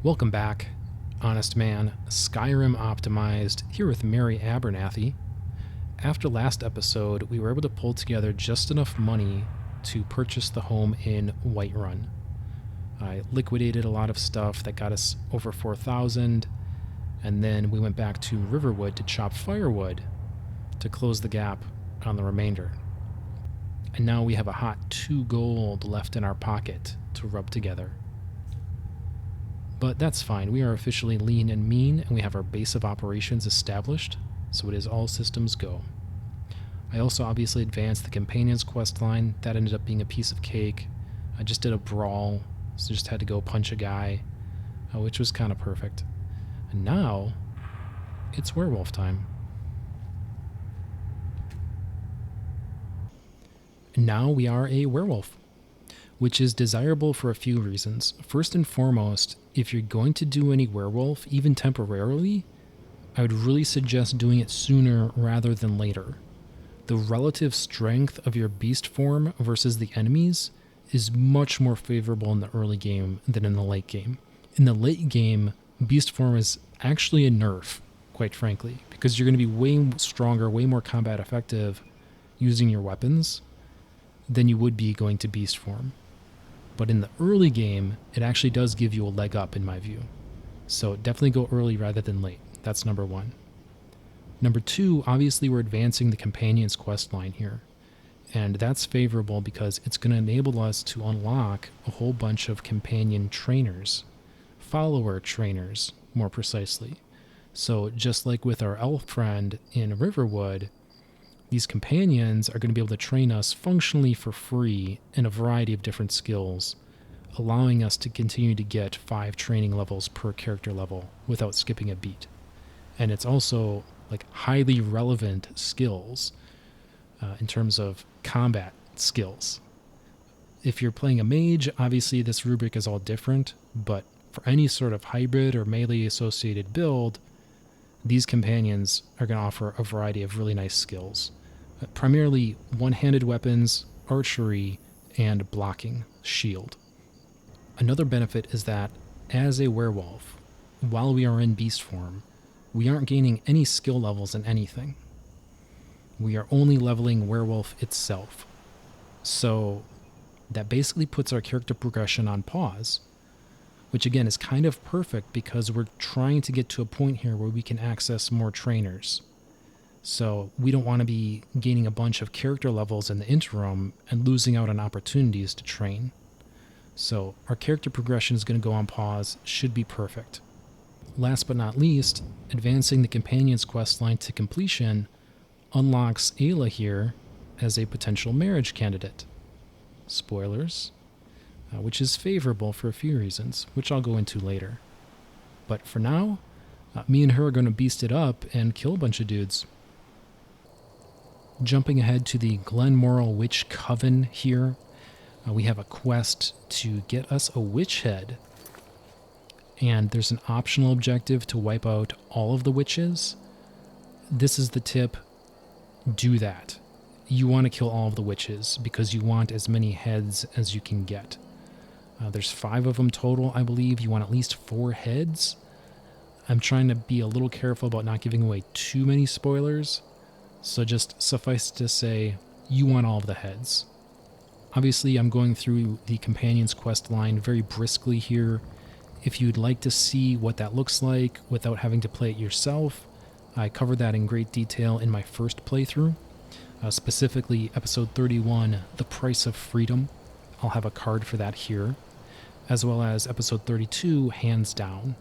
Welcome back, Honest Man, Skyrim Optimized, here with Mary Abernathy. After last episode, we were able to pull together just enough money to purchase the home in Whiterun. I liquidated a lot of stuff that got us over 4,000, and then we went back to Riverwood to chop firewood to close the gap on the remainder. And now we have a hot 2 gold left in our pocket to rub together. But that's fine. We are officially lean and mean, and we have our base of operations established, so it is all systems go. I also obviously advanced the Companion's questline. That ended up being a piece of cake. I just did a brawl, so just had to go punch a guy, which was kind of perfect. And now, it's werewolf time. And now we are a werewolf, which is desirable for a few reasons. First and foremost, if you're going to do any werewolf, even temporarily, I would really suggest doing it sooner rather than later. The relative strength of your beast form versus the enemies is much more favorable in the early game than in the late game. In the late game, beast form is actually a nerf, quite frankly, because you're going to be way stronger, way more combat effective using your weapons than you would be going to beast form. But in the early game, it actually does give you a leg up in my view. So definitely go early rather than late. That's number one. Number two, obviously we're advancing the Companion's questline here. And that's favorable because it's going to enable us to unlock a whole bunch of companion trainers. Follower trainers, more precisely. So just like with our elf friend in Riverwood, these companions are going to be able to train us functionally for free in a variety of different skills, allowing us to continue to get 5 training levels per character level without skipping a beat. And it's also like highly relevant skills in terms of combat skills. If you're playing a mage, obviously this rubric is all different, but for any sort of hybrid or melee associated build, these companions are going to offer a variety of really nice skills. Primarily one-handed weapons, archery, and blocking, shield. Another benefit is that, as a werewolf, while we are in beast form, we aren't gaining any skill levels in anything. We are only leveling werewolf itself. So that basically puts our character progression on pause, which again is kind of perfect because we're trying to get to a point here where we can access more trainers. So we don't want to be gaining a bunch of character levels in the interim and losing out on opportunities to train. So our character progression is going to go on pause, should be perfect. Last but not least, advancing the Companion's questline to completion unlocks Aela here as a potential marriage candidate. Spoilers, which is favorable for a few reasons, which I'll go into later. But for now, me and her are going to beast it up and kill a bunch of dudes. Jumping ahead to the Glenmoral Witch Coven here, we have a quest to get us a witch head. And there's an optional objective to wipe out all of the witches. This is the tip. Do that. You want to kill all of the witches because you want as many heads as you can get. There's 5 of them total, I believe. You want at least 4 heads. I'm trying to be a little careful about not giving away too many spoilers. So just suffice to say, you want all of the heads. Obviously, I'm going through the Companion's quest line very briskly here. If you'd like to see what that looks like without having to play it yourself, I covered that in great detail in my first playthrough. Specifically, episode 31, The Price of Freedom. I'll have a card for that here. As well as episode 32, Hands Down.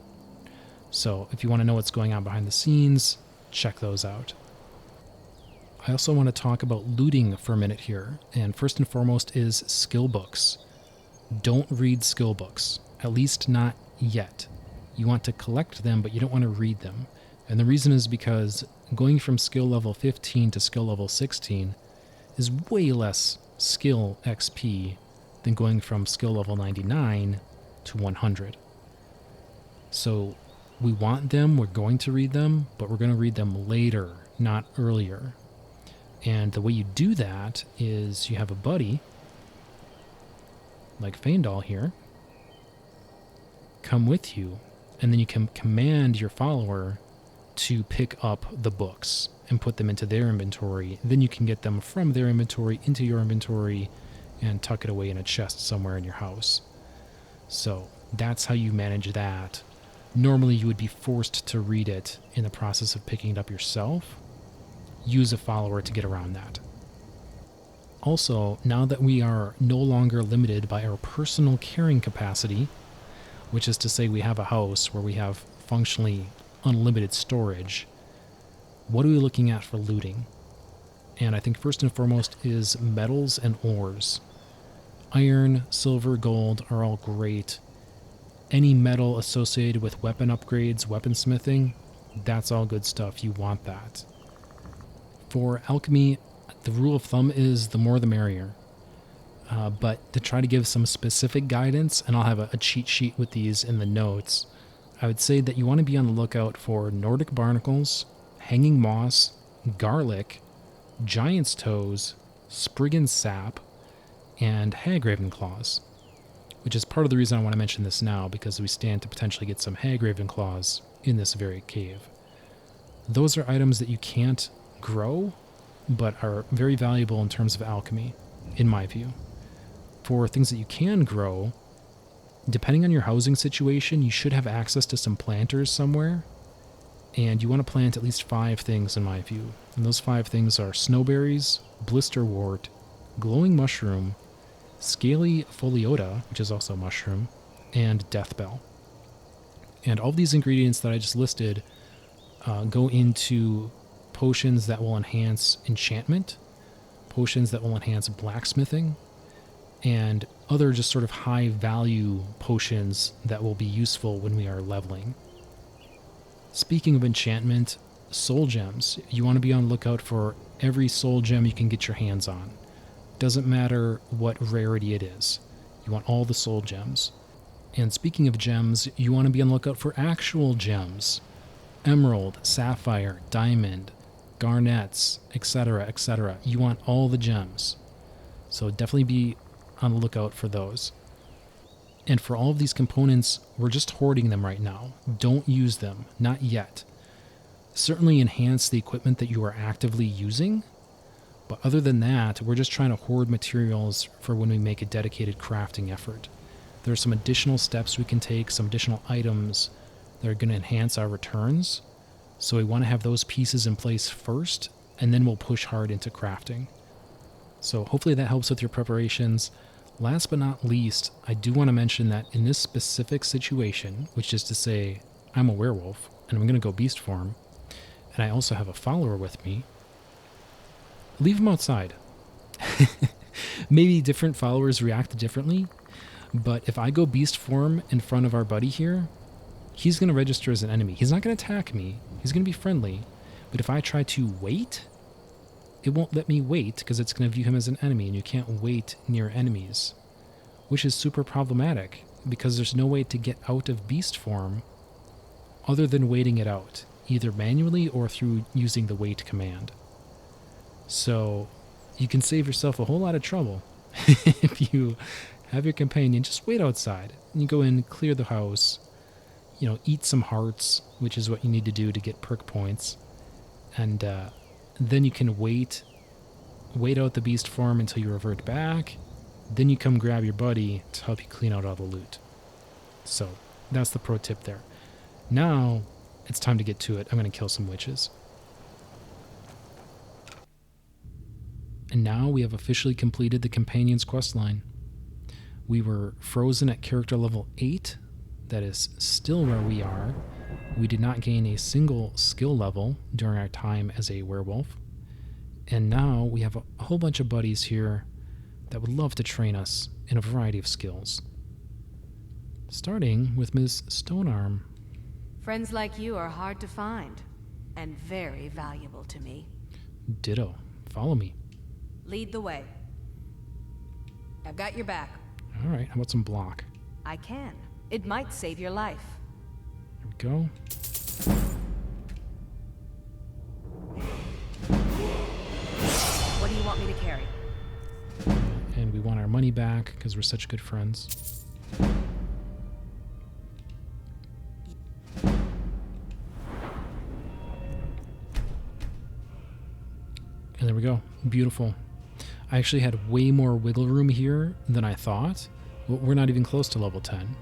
So if you want to know what's going on behind the scenes, check those out. I also want to talk about looting for a minute here, and first and foremost is skill books. Don't read skill books, at least not yet. You want to collect them, but you don't want to read them. And the reason is because going from skill level 15 to skill level 16 is way less skill XP than going from skill level 99 to 100. So we want them, we're going to read them, but we're going to read them later, not earlier. And the way you do that is you have a buddy, like Faendal here, come with you and then you can command your follower to pick up the books and put them into their inventory. Then you can get them from their inventory into your inventory and tuck it away in a chest somewhere in your house. So that's how you manage that. Normally you would be forced to read it in the process of picking it up yourself. Use a follower to get around that. Also, now that we are no longer limited by our personal carrying capacity, which is to say we have a house where we have functionally unlimited storage, what are we looking at for looting? And I think first and foremost is metals and ores. Iron, silver, gold are all great. Any metal associated with weapon upgrades, weaponsmithing, that's all good stuff. You want that. For alchemy, the rule of thumb is the more the merrier. But to try to give some specific guidance, and I'll have a cheat sheet with these in the notes, I would say that you want to be on the lookout for Nordic Barnacles, Hanging Moss, Garlic, Giant's Toes, Spriggan Sap, and Hagraven Claws, which is part of the reason I want to mention this now, because we stand to potentially get some Hagraven Claws in this very cave. Those are items that you can't grow, but are very valuable in terms of alchemy, in my view. For things that you can grow, depending on your housing situation, you should have access to some planters somewhere, and you want to plant at least 5 things in my view. And those 5 things are Snowberries, Blisterwort, Glowing Mushroom, Scaly Pholiota, which is also a mushroom, and Deathbell. And all of these ingredients that I just listed go into potions that will enhance enchantment, potions that will enhance blacksmithing, and other just sort of high value potions that will be useful when we are leveling. Speaking of enchantment, soul gems. You want to be on the lookout for every soul gem you can get your hands on. Doesn't matter what rarity it is. You want all the soul gems. And speaking of gems, you want to be on the lookout for actual gems. Emerald, sapphire, diamond, garnets, etc., etc. You want all the gems. So definitely be on the lookout for those. And for all of these components, we're just hoarding them right now. Don't use them. Not yet. Certainly enhance the equipment that you are actively using, but other than that, we're just trying to hoard materials for when we make a dedicated crafting effort. There are some additional steps we can take, some additional items that are going to enhance our returns. So we want to have those pieces in place first, and then we'll push hard into crafting. So hopefully that helps with your preparations. Last but not least, I do want to mention that in this specific situation, which is to say I'm a werewolf, and I'm going to go beast form, and I also have a follower with me, leave him outside. Maybe different followers react differently, but if I go beast form in front of our buddy here, he's going to register as an enemy. He's not going to attack me. He's going to be friendly. But if I try to wait, it won't let me wait because it's going to view him as an enemy, and you can't wait near enemies, which is super problematic because there's no way to get out of beast form other than waiting it out, either manually or through using the wait command. So you can save yourself a whole lot of trouble if you have your companion just wait outside. And you go in, clear the house, eat some hearts, which is what you need to do to get perk points, and then you can wait out the beast form until you revert back. Then you come grab your buddy to help you clean out all the loot. So that's the pro tip there. Now it's time to get to it. I'm going to kill some witches. And now we have officially completed the companion's questline. We were frozen at character level 8. That is still where we are. We did not gain a single skill level during our time as a werewolf. And now we have a whole bunch of buddies here that would love to train us in a variety of skills. Starting with Ms. Stonearm. Friends like you are hard to find, and very valuable to me. Ditto. Follow me. Lead the way. I've got your back. All right, how about some block? I can. It might save your life. There we go. What do you want me to carry? And we want our money back because we're such good friends. And there we go. Beautiful. I actually had way more wiggle room here than I thought. We're not even close to level 10.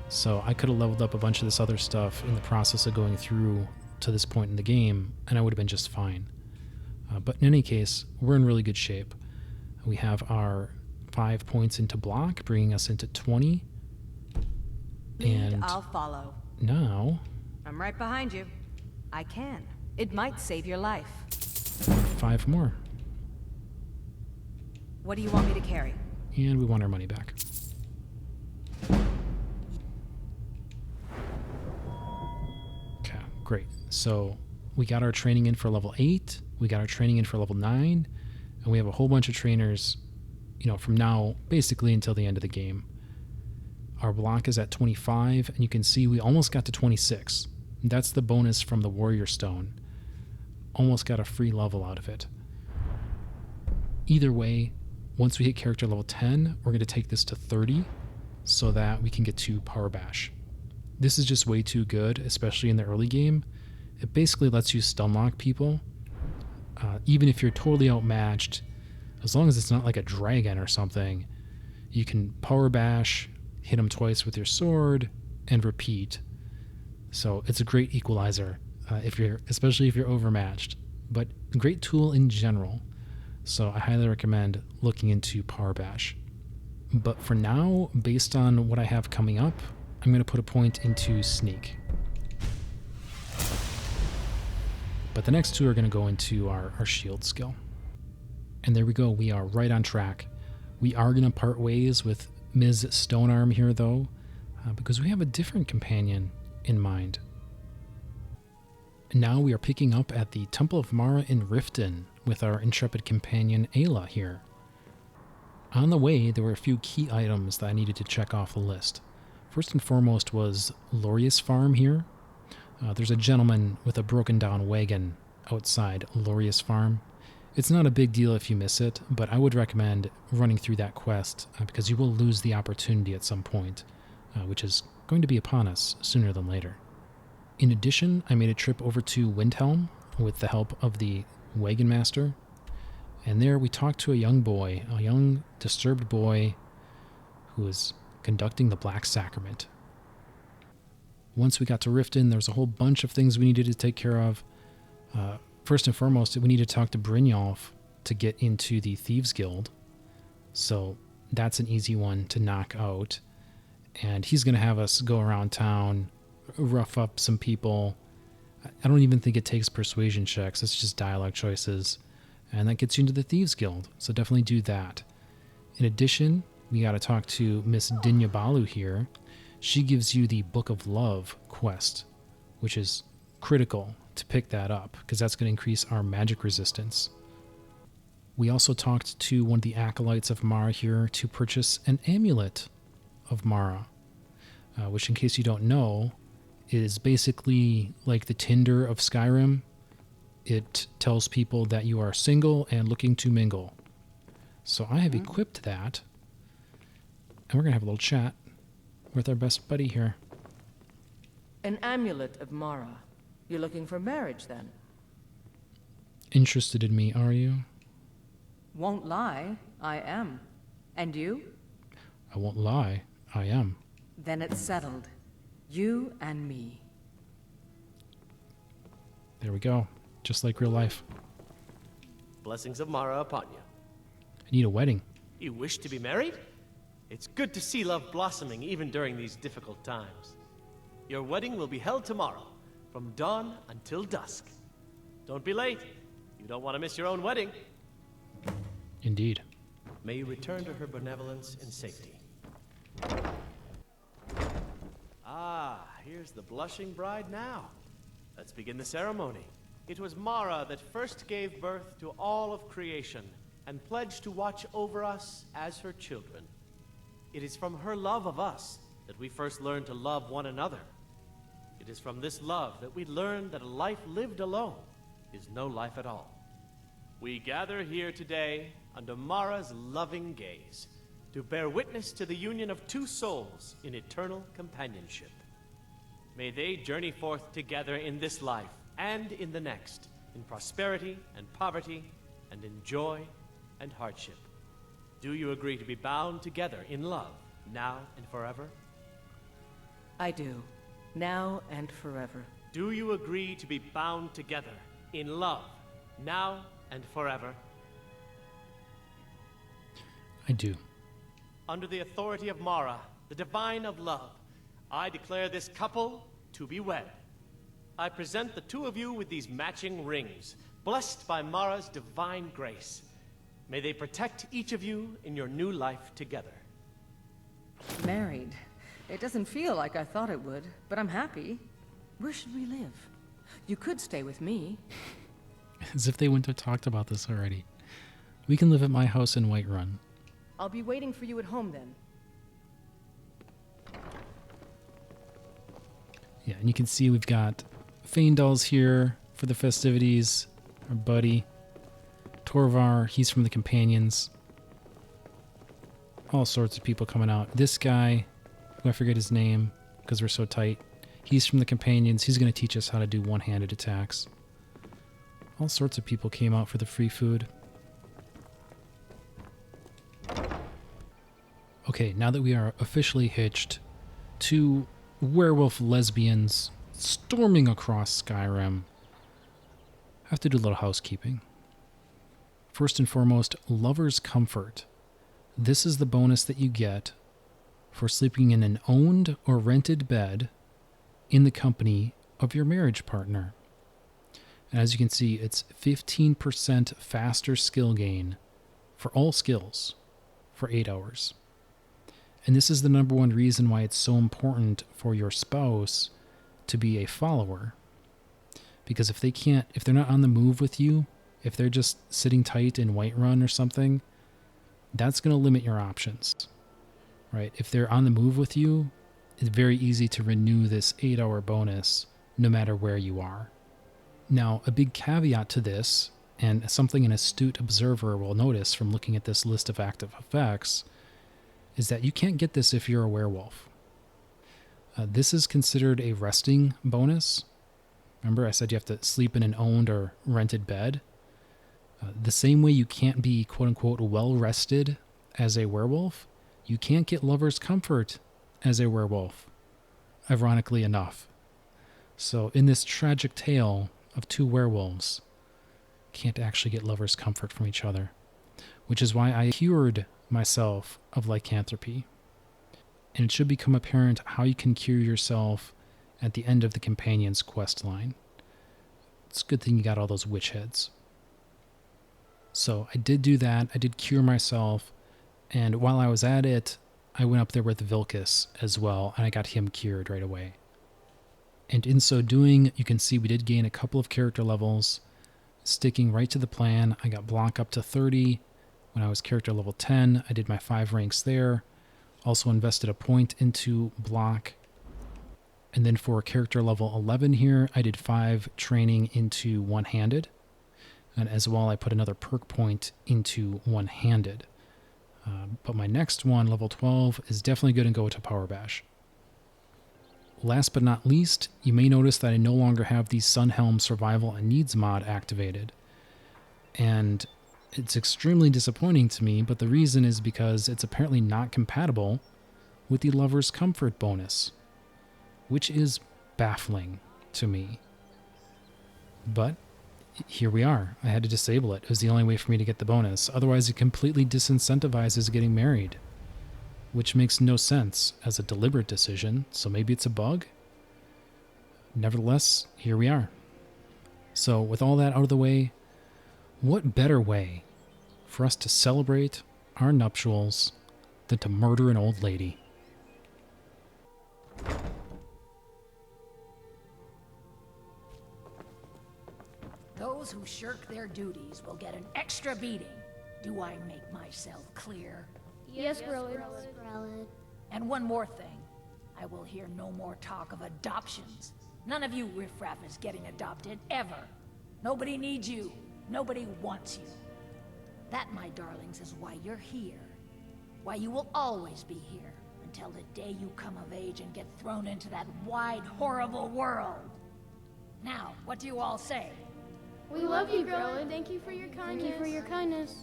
So I could have leveled up a bunch of this other stuff in the process of going through to this point in the game, and I would have been just fine. But in any case, we're in really good shape. We have our 5 points into block, bringing us into 20. And I'll follow. now... I'm right behind you. I can. It might save your life. 5 more. What do you want me to carry? And we want our money back. Okay, great. So we got our training in for level 8. We got our training in for level 9. And we have a whole bunch of trainers, from now basically until the end of the game. Our block is at 25, and you can see we almost got to 26. That's the bonus from the Warrior Stone. Almost got a free level out of it. Either way, once we hit character level 10, we're going to take this to 30 so that we can get to Power Bash. This is just way too good, especially in the early game. It basically lets you stunlock people. Even if you're totally outmatched, as long as it's not like a dragon or something, you can Power Bash, hit them twice with your sword, and repeat. So it's a great equalizer, especially if you're overmatched. But a great tool in general. So I highly recommend looking into Power Bash. But for now, based on what I have coming up, I'm going to put a point into Sneak. But the next two are going to go into our shield skill. And there we go, we are right on track. We are going to part ways with Ms. Stonearm here, though, because we have a different companion in mind. And now we are picking up at the Temple of Mara in Riften with our intrepid companion Aela here. On the way, there were a few key items that I needed to check off the list. First and foremost was Loreius Farm here. There's a gentleman with a broken down wagon outside Loreius Farm. It's not a big deal if you miss it, but I would recommend running through that quest because you will lose the opportunity at some point, which is going to be upon us sooner than later. In addition, I made a trip over to Windhelm with the help of the Wagon Master, and there we talked to a young disturbed boy who was conducting the Black Sacrament. Once we got to Riften, there was a whole bunch of things we needed to take care of. First and foremost, we need to talk to Brynjolf to get into the Thieves Guild. So that's an easy one to knock out. And he's going to have us go around town, rough up some people. I don't even think it takes persuasion checks. It's just dialogue choices. And that gets you into the Thieves Guild. So definitely do that. In addition, we got to talk to Miss Dinyabalu here. She gives you the Book of Love quest, which is critical to pick that up because that's going to increase our magic resistance. We also talked to one of the acolytes of Mara here to purchase an amulet of Mara, which, in case you don't know, is basically like the Tinder of Skyrim. It tells people that you are single and looking to mingle. So I have equipped that, and we're going to have a little chat with our best buddy here. An amulet of Mara. You're looking for marriage, then? Interested in me, are you? Won't lie, I am. And you? I won't lie, I am. Then it's settled. You and me. There we go. Just like real life. Blessings of Mara upon you. I need a wedding. You wish to be married? It's good to see love blossoming even during these difficult times. Your wedding will be held tomorrow, from dawn until dusk. Don't be late. You don't want to miss your own wedding. Indeed. May you return to her benevolence in safety. Ah, here's the blushing bride now. Let's begin the ceremony. It was Mara that first gave birth to all of creation and pledged to watch over us as her children. It is from her love of us that we first learned to love one another. It is from this love that we learn that a life lived alone is no life at all. We gather here today under Mara's loving gaze to bear witness to the union of two souls in eternal companionship. May they journey forth together in this life and in the next, in prosperity and poverty, and in joy and hardship. Do you agree to be bound together in love, now and forever? I do. Now and forever. Do you agree to be bound together in love, now and forever? I do. Under the authority of Mara, the divine of love, I declare this couple to be wed. I present the two of you with these matching rings, blessed by Mara's divine grace. May they protect each of you in your new life together. Married. It doesn't feel like I thought it would, but I'm happy. Where should we live? You could stay with me. As if they wouldn't have talked about this already. We can live at my house in Whiterun. I'll be waiting for you at home then. Yeah, and you can see we've got Faendal's here for the festivities. Our buddy. Torvar, he's from the Companions. All sorts of people coming out. This guy, who I forget his name because we're so tight, he's from the Companions. He's going to teach us how to do one-handed attacks. All sorts of people came out for the free food. Okay, now that we are officially hitched, two werewolf lesbians storming across Skyrim, I have to do a little housekeeping. First and foremost, Lover's Comfort. This is the bonus that you get for sleeping in an owned or rented bed in the company of your marriage partner. And as you can see, it's 15% faster skill gain for all skills for 8 hours. And this is the number one reason why it's so important for your spouse to be a follower. Because if they're not on the move with you, if they're just sitting tight in Whiterun or something, that's going to limit your options, right? If they're on the move with you, it's very easy to renew this 8-hour bonus no matter where you are. Now, a big caveat to this, and something an astute observer will notice from looking at this list of active effects, is that you can't get this if you're a werewolf. This is considered a resting bonus. Remember, I said you have to sleep in an owned or rented bed. The same way you can't be quote-unquote well-rested as a werewolf, you can't get Lover's Comfort as a werewolf, ironically enough. So in this tragic tale of two werewolves, can't actually get Lover's Comfort from each other, which is why I cured myself of lycanthropy. And it should become apparent how you can cure yourself at the end of the Companion's quest line. It's a good thing you got all those witch heads. So I did do that. I did cure myself. And while I was at it, I went up there with Vilcus as well, and I got him cured right away. And in so doing, you can see we did gain a couple of character levels. Sticking right to the plan, I got block up to 30. When I was character level 10, I did my 5 ranks there. Also invested a point into block. And then for character level 11 here, I did 5 training into one-handed. And as well, I put another perk point into one-handed. But my next one, level 12, is definitely going to go to Power Bash. Last but not least, you may notice that I no longer have the Sunhelm Survival and Needs mod activated. And it's extremely disappointing to me, but the reason is because it's apparently not compatible with the Lover's Comfort bonus, which is baffling to me. But here we are. I had to disable it. It was the only way for me to get the bonus. Otherwise, it completely disincentivizes getting married, which makes no sense as a deliberate decision, so maybe it's a bug? Nevertheless, here we are. So with all that out of the way, what better way for us to celebrate our nuptials than to murder an old lady? Those who shirk their duties will get an extra beating. Do I make myself clear? Yes, Grillin. And one more thing. I will hear no more talk of adoptions. None of you riffraff is getting adopted, ever. Nobody needs you. Nobody wants you. That, my darlings, is why you're here. Why you will always be here, until the day you come of age and get thrown into that wide, horrible world. Now, what do you all say? We love you, Grella. Thank you for your kindness. Thank you for your kindness.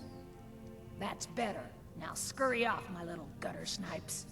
That's better. Now scurry off, my little gutter snipes.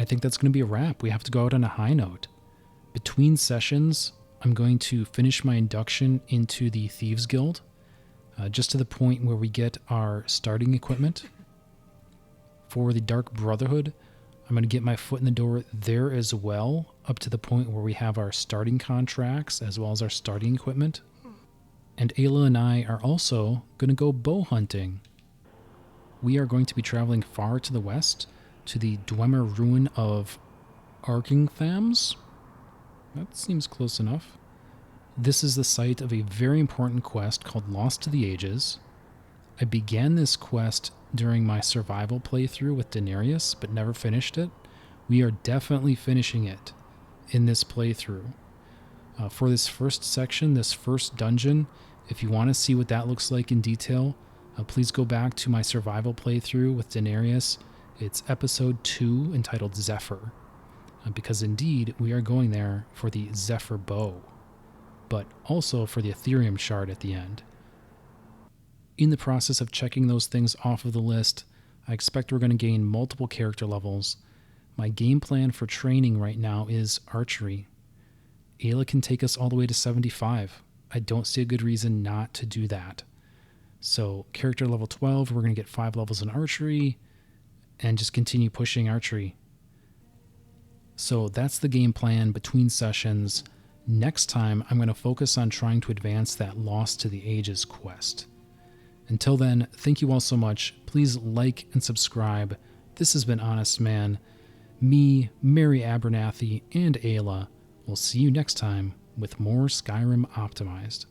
I think that's going to be a wrap. We have to go out on a high note. Between sessions, I'm going to finish my induction into the Thieves Guild, just to the point where we get our starting equipment. For the Dark Brotherhood, I'm going to get my foot in the door there as well, up to the point where we have our starting contracts as well as our starting equipment. And Aela and I are also going to go bow hunting. We are going to be traveling far to the west, to the Dwemer ruin of Archery. That seems close enough. This is the site of a very important quest called Lost to the Ages. I began this quest during my survival playthrough with Daenerys, but never finished it. We are definitely finishing it in this playthrough. For this first section, this first dungeon, if you want to see what that looks like in detail, please go back to my survival playthrough with Daenerys. It's episode 2 entitled Zephyr, because indeed we are going there for the Zephyr bow, but also for the Ethereum shard at the end. In the process of checking those things off of the list, I expect we're going to gain multiple character levels. My game plan for training right now is Archery. Aela can take us all the way to 75. I don't see a good reason not to do that. So character level 12, we're going to get 5 levels in Archery, and just continue pushing Archery. So that's the game plan between sessions. Next time, I'm going to focus on trying to advance that Lost to the Ages quest. Until then, thank you all so much. Please like and subscribe. This has been Honestman. Me, Mary Abernathy, and Aela will see you next time with more Skyrim Optimized.